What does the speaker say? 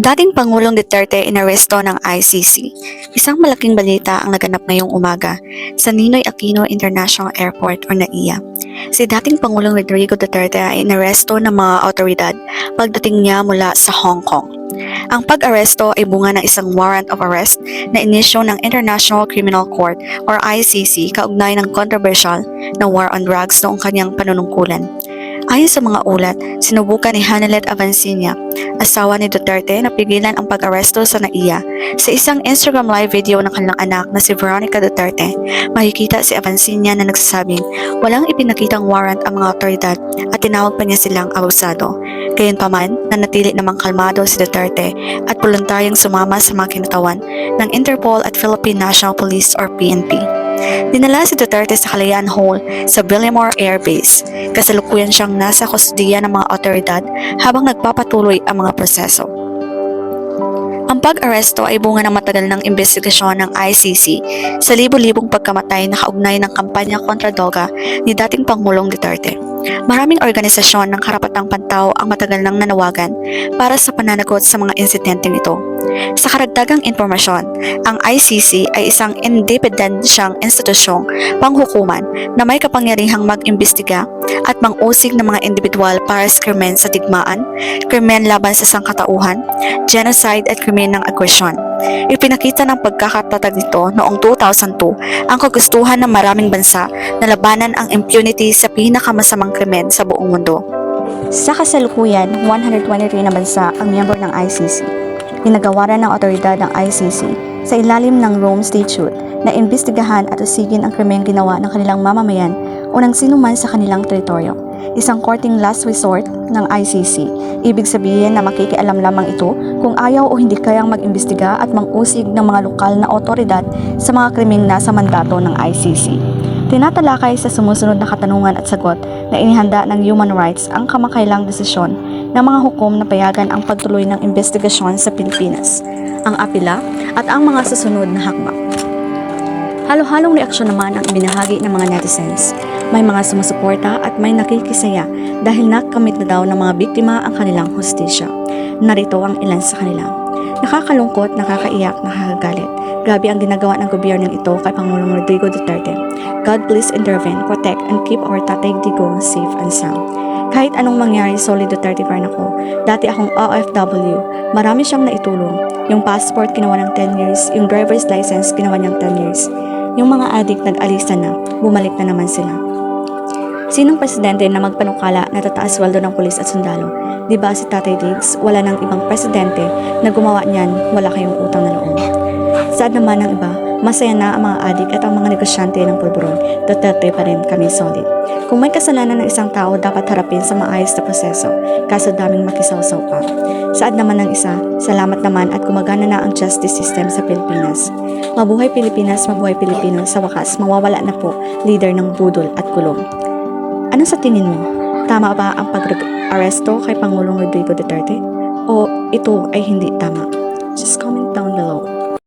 Dating Pangulong Duterte inaresto ng ICC. Isang malaking balita ang naganap ngayong umaga sa Ninoy Aquino International Airport o NAIA. Si dating Pangulong Rodrigo Duterte ay inaresto ng mga otoridad pagdating niya mula sa Hong Kong. Ang pag-aresto ay bunga ng isang warrant of arrest na inisyo ng International Criminal Court or ICC kaugnay ng controversial na war on drugs noong kanyang panunungkulan. Ayon sa mga ulat, sinubukan ni Hanelet Avancina, asawa ni Duterte, na pigilan ang pag-aresto sa NAIA. Sa isang Instagram live video ng kanilang anak na si Veronica Duterte, makikita si Avancina na nagsasabing walang ipinakitang warrant ang mga otoridad at tinawag pa niya silang abusado. Gayunpaman, nanatili namang kalmado si Duterte at voluntaryong sumama sa mga kinatawan ng Interpol at Philippine National Police or PNP. Dinala si Duterte sa Kalayaan Hall sa Villamor Air Base. Kasalukuyan siyang nasa kustudiya ng mga otoridad habang nagpapatuloy ang mga proseso. Ang pag-aresto ay bunga ng matagal ng investigasyon ng ICC sa libo-libong pagkamatay na kaugnay ng kampanya kontra droga ni dating Pangulong Duterte. Maraming organisasyon ng karapatang pantao ang matagal nang nanawagan para sa pananagot sa mga insidenteng ito. Sa karagdagang impormasyon, ang ICC ay isang independensyang institusyong panghukuman na may kapangyarihang mag-imbestiga at mang-usig ng mga individual para sa krimen sa digmaan, krimen laban sa sangkatauhan, genocide at krimen ng agresyon. Ipinakita ng pagkakatatag nito noong 2002 ang kagustuhan ng maraming bansa na labanan ang impunity sa pinakamasamang krimen sa buong mundo. Sa kasalukuyan, 123 na bansa ang miyembro ng ICC. Ginagawaran ng otoridad ng ICC sa ilalim ng Rome Statute na imbestigahan at usigin ang krimeng ginawa ng kanilang mamamayan o ng sinuman sa kanilang teritoryo. Isang korteng last resort ng ICC. Ibig sabihin na makikialam lamang ito kung ayaw o hindi kayang mag-imbestiga at mang-usig ng mga lokal na otoridad sa mga krimeng nasa mandato ng ICC. Tinatalakay sa sumusunod na katanungan at sagot na inihanda ng Human Rights ang kamakailang desisyon ng mga hukom na payagan ang pagtuloy ng investigasyon sa Pilipinas, ang apela at ang mga susunod na hakbang. Halo-halong reaksyon naman ang ibinahagi ng mga netizens. May mga sumusuporta at may nakikisaya dahil nakamit na daw ng mga biktima ang kanilang hustisya. Narito ang ilan sa kanila. Nakakalungkot, nakakaiyak, nakakagalit. Grabe ang ginagawa ng gobyernong ito kay Pangulong Rodrigo Duterte. God please intervene, protect, and keep our Tatay Digong safe and sound. Kahit anong mangyari, solid Duterte pa rin ako. Dati akong OFW, marami siyang naitulong. Yung passport ginawa ng 10 years, yung driver's license ginawa niyang 10 years. Yung mga addict nag-alisa na, bumalik na naman sila. Sinong presidente na magpanukala na tataas sweldo ng pulis at sundalo? Diba si Tatay Diggs, wala nang ibang presidente na gumawa niyan, wala kayong utang na loob. Sad naman ng iba, masaya na ang mga adik at ang mga negosyante ng pulburon. Duterte pa rin kami solid. Kung may kasalanan ng isang tao, dapat harapin sa maayos na proseso, kaso daming makisawsaw pa. Saad naman ng isa, salamat naman at gumagana na ang justice system sa Pilipinas. Mabuhay Pilipinas, mabuhay Pilipino, sa wakas mawawala na po leader ng budol at kulong. Ano sa tingin mo? Tama ba ang pag-aresto kay Pangulong Rodrigo Duterte? O ito ay hindi tama? Just comment.